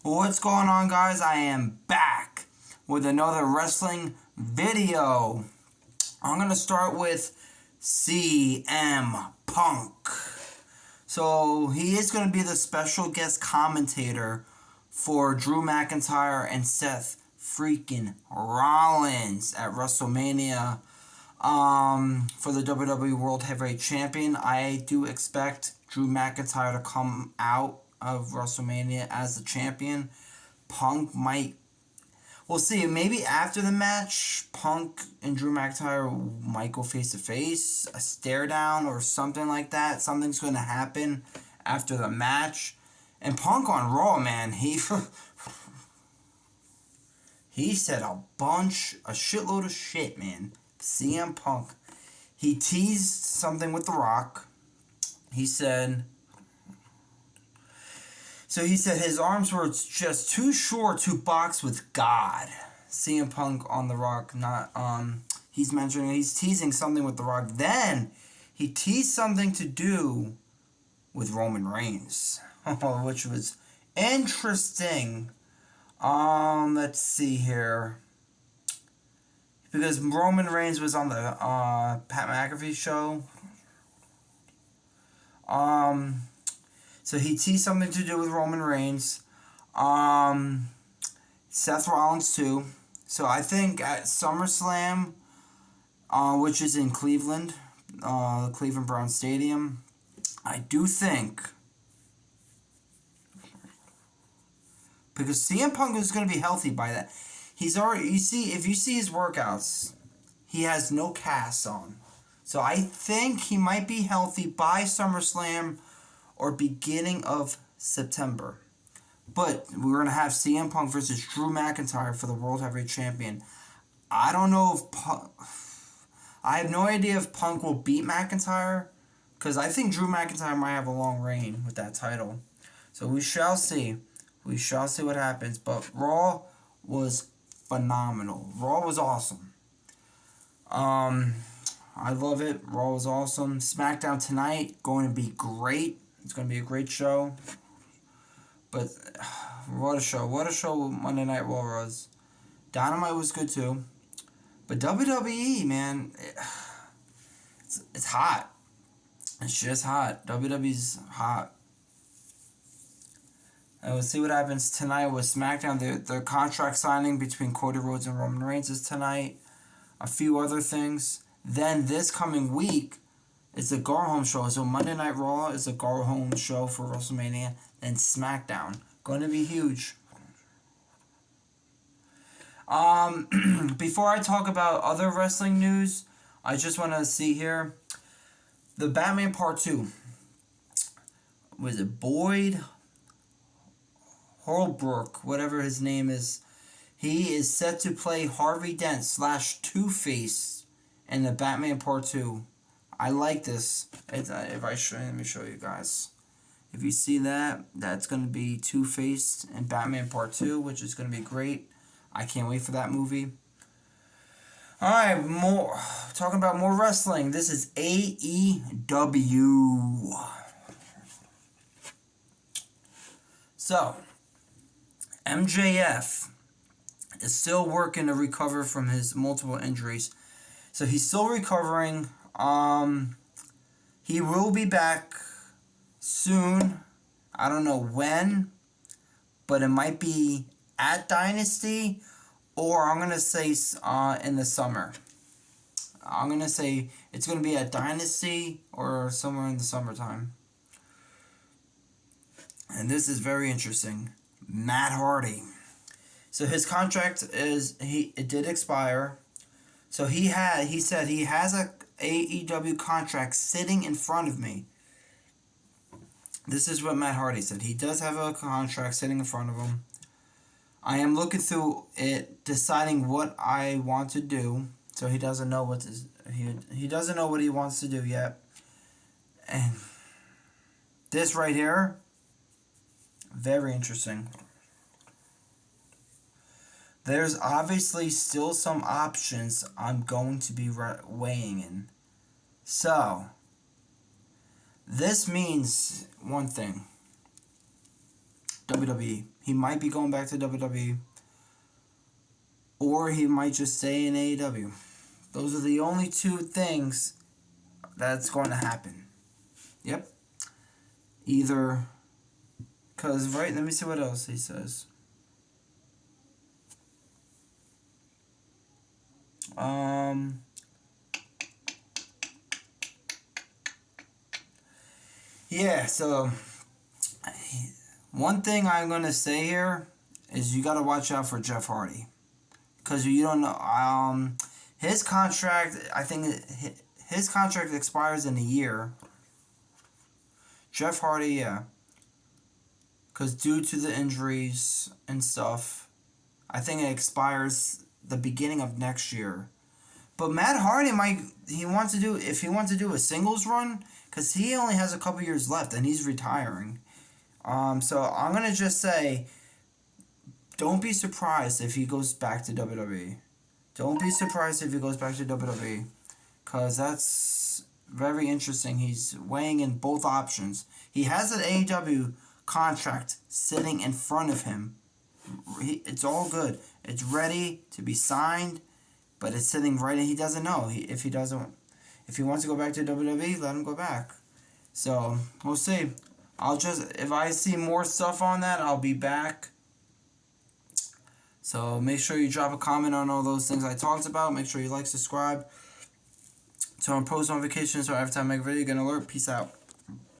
What's going on, guys? I am back with another wrestling video. I'm going to start with CM Punk. So he is going to be the special guest commentator for Drew McIntyre and Seth freaking Rollins at WrestleMania for the WWE World Heavyweight Champion. I do expect Drew McIntyre to come out of WrestleMania as the champion. Punk might, we'll see, maybe after the match, Punk and Drew McIntyre might go face to face, a stare down or something like that. Something's going to happen after the match. And Punk on Raw, man, he said a shitload of shit, man. CM Punk, he teased something with The Rock. He said his arms were just too short to box with God. CM Punk on The Rock, he's teasing something with The Rock. Then he teased something to do with Roman Reigns, which was interesting. Let's see here. Because Roman Reigns was on the Pat McAfee show. So he teased something to do with Roman Reigns. Seth Rollins too. So I think at SummerSlam, which is in Cleveland, Cleveland Brown Stadium, I do think, because CM Punk is going to be healthy by that. He's already, if you see his workouts, he has no casts on. So I think he might be healthy by SummerSlam or beginning of September. But we're going to have CM Punk versus Drew McIntyre for the World Heavyweight Champion. I don't know if I have no idea if Punk will beat McIntyre, because I think Drew McIntyre might have a long reign with that title. So we shall see. We shall see what happens. But Raw was phenomenal. Raw was awesome. I love it. Raw was awesome. SmackDown tonight, going to be great. It's going to be a great show. But what a show. What a show Monday Night Raw was. Dynamite was good too. But WWE, man, it's hot. It's just hot. WWE's hot. And we'll see what happens tonight with SmackDown. The contract signing between Cody Rhodes and Roman Reigns is tonight. A few other things. Then this coming week, it's a go-home show. So Monday Night Raw is a go-home show for WrestleMania. Then SmackDown. Going to be huge. Before I talk about other wrestling news, I just want to see here. The Batman Part 2. Was it Boyd Holbrook, whatever his name is? He is set to play Harvey Dent / Two-Face in the Batman Part 2. I like this. Let me show you guys. If you see that, that's going to be Two-Face in Batman Part 2, which is going to be great. I can't wait for that movie. Alright, talking about more wrestling. This is AEW. So, MJF is still working to recover from his multiple injuries. So he's still recovering. He will be back soon. I don't know when, but it might be at Dynasty, or I'm going to say in the summer. I'm going to say it's going to be at Dynasty or somewhere in the summertime. And this is very interesting. Matt Hardy. So his contract it did expire. So he said he has a AEW contract sitting in front of me. This is what Matt Hardy said. He does have a contract sitting in front of him. I am looking through it, deciding what I want to do. So he doesn't know he doesn't know what he wants to do yet. And this right here, very interesting. There's obviously still some options I'm going to be weighing in. So, this means one thing. WWE. He might be going back to WWE, or he might just stay in AEW. Those are the only two things that's going to happen. Yep. Either, because, right, let me see what else he says. Yeah, so one thing I'm going to say here is you got to watch out for Jeff Hardy. Because you don't know, his contract, I think his contract expires in a year. Jeff Hardy, yeah. Because due to the injuries and stuff, I think it expires the beginning of next year. But Matt Hardy if he wants to do a singles run, because he only has a couple years left and he's retiring. So I'm going to just say, don't be surprised if he goes back to WWE. Don't be surprised if he goes back to WWE. Because that's very interesting. He's weighing in both options. He has an AEW contract sitting in front of him. It's all good. It's ready to be signed. But it's sitting right, and he doesn't know. If he wants to go back to WWE, let him go back. So, we'll see. If I see more stuff on that, I'll be back. So, make sure you drop a comment on all those things I talked about. Make sure you like, subscribe. Turn on post notifications so every time I make a video, you get an alert. Peace out.